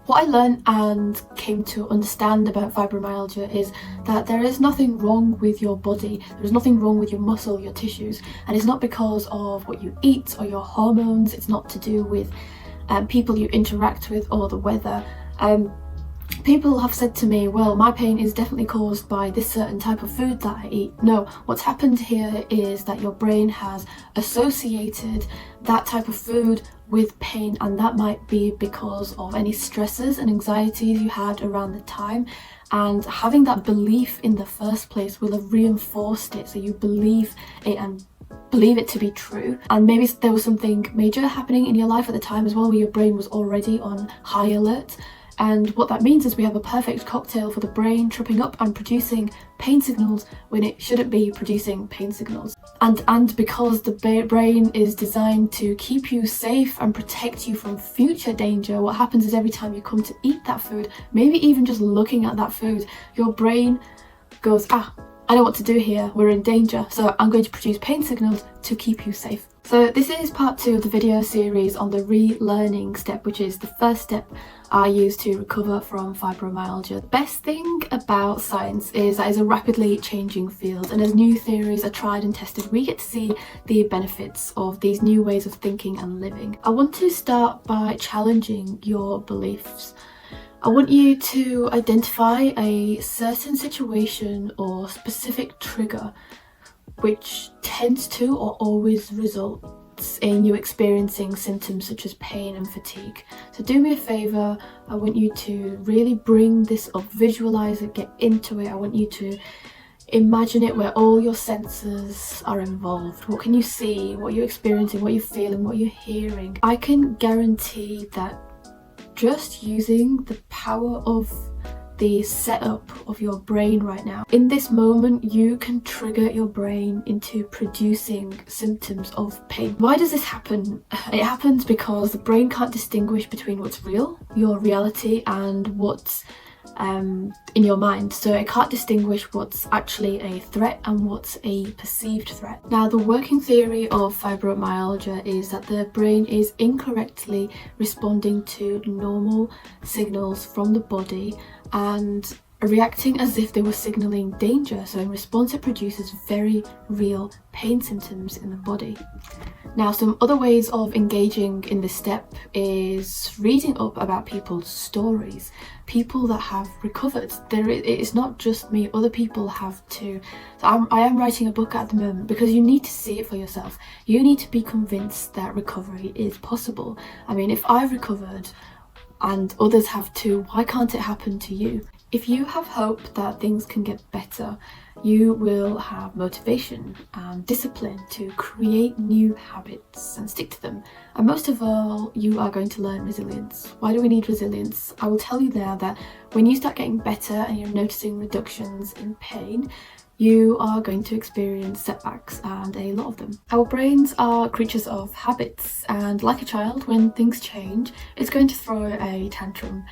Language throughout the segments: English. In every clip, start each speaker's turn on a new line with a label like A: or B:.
A: What I learned and came to understand about fibromyalgia is that there is nothing wrong with your body, there is nothing wrong with your muscle, your tissues, and it's not because of what you eat or your hormones, it's not to do with people you interact with or the weather. People have said to me, well, my pain is definitely caused by this certain type of food that I eat. No, what's happened here is that your brain has associated that type of food with pain, and that might be because of any stresses and anxieties you had around the time, and having that belief in the first place will have reinforced it, so you believe it and believe it to be true. And maybe there was something major happening in your life at the time as well, where your brain was already on high alert. And what that means is we have a perfect cocktail for the brain tripping up and producing pain signals when it shouldn't be producing pain signals. And because the brain is designed to keep you safe and protect you from future danger, what happens is every time you come to eat that food, maybe even just looking at that food, your brain goes, I know what to do here, we're in danger, so I'm going to produce pain signals to keep you safe. So this is part 2 of the video series on the relearning step, which is the first step I use to recover from fibromyalgia. The best thing about science is that it's a rapidly changing field, and as new theories are tried and tested, we get to see the benefits of these new ways of thinking and living. I want to start by challenging your beliefs. I want you to identify a certain situation or specific trigger which tends to or always results in you experiencing symptoms such as pain and fatigue. So do me a favour, I want you to really bring this up, visualise it, get into it. I want you to imagine it where all your senses are involved. What can you see, what you're experiencing, what you're feeling, what you're hearing. I can guarantee that just using the power of the setup of your brain right now, in this moment you can trigger your brain into producing symptoms of pain. Why does this happen? It happens because the brain can't distinguish between what's real, your reality, and what's in your mind. So it can't distinguish what's actually a threat and what's a perceived threat. Now, the working theory of fibromyalgia is that the brain is incorrectly responding to normal signals from the body and reacting as if they were signaling danger. So in response, it produces very real pain symptoms in the body. Now, some other ways of engaging in this step is reading up about people's stories, people that have recovered. It's not just me, other people have too. So I am writing a book at the moment because you need to see it for yourself. You need to be convinced that recovery is possible. I mean, if I've recovered and others have too, why can't it happen to you? If you have hope that things can get better, you will have motivation and discipline to create new habits and stick to them. And most of all, you are going to learn resilience. Why do we need resilience? I will tell you now that when you start getting better and you're noticing reductions in pain, you are going to experience setbacks, and a lot of them. Our brains are creatures of habits, and like a child, when things change, it's going to throw a tantrum.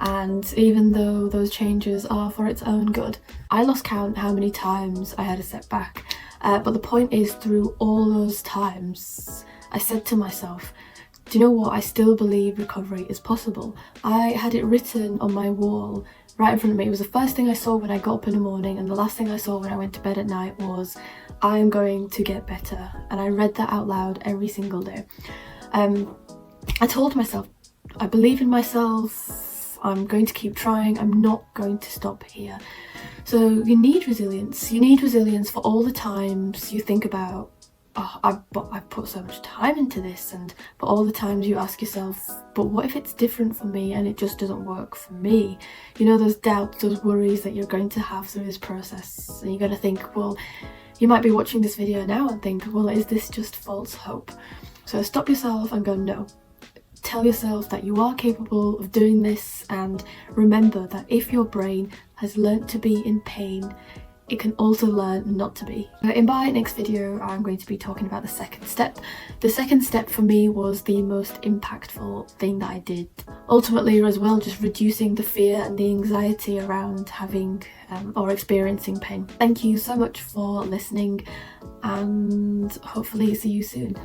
A: And even though those changes are for its own good, I lost count how many times I had a setback. But the point is, through all those times, I said to myself, do you know what? I still believe recovery is possible. I had it written on my wall right in front of me. It was the first thing I saw when I got up in the morning, and the last thing I saw when I went to bed at night was, I'm going to get better. And I read that out loud every single day. I told myself, I believe in myself, I'm going to keep trying, I'm not going to stop here. So you need resilience. You need resilience for all the times you think about, I've put so much time into this, and for all the times you ask yourself, but what if it's different for me and it just doesn't work for me? You know, those doubts, those worries that you're going to have through this process, and you're going to think, well, you might be watching this video now and think, well, is this just false hope? So stop yourself and go, no. Tell yourself that you are capable of doing this, and remember that if your brain has learnt to be in pain, it can also learn not to be. In my next video, I'm going to be talking about the second step. The second step for me was the most impactful thing that I did. Ultimately as well, just reducing the fear and the anxiety around having or experiencing pain. Thank you so much for listening, and hopefully see you soon.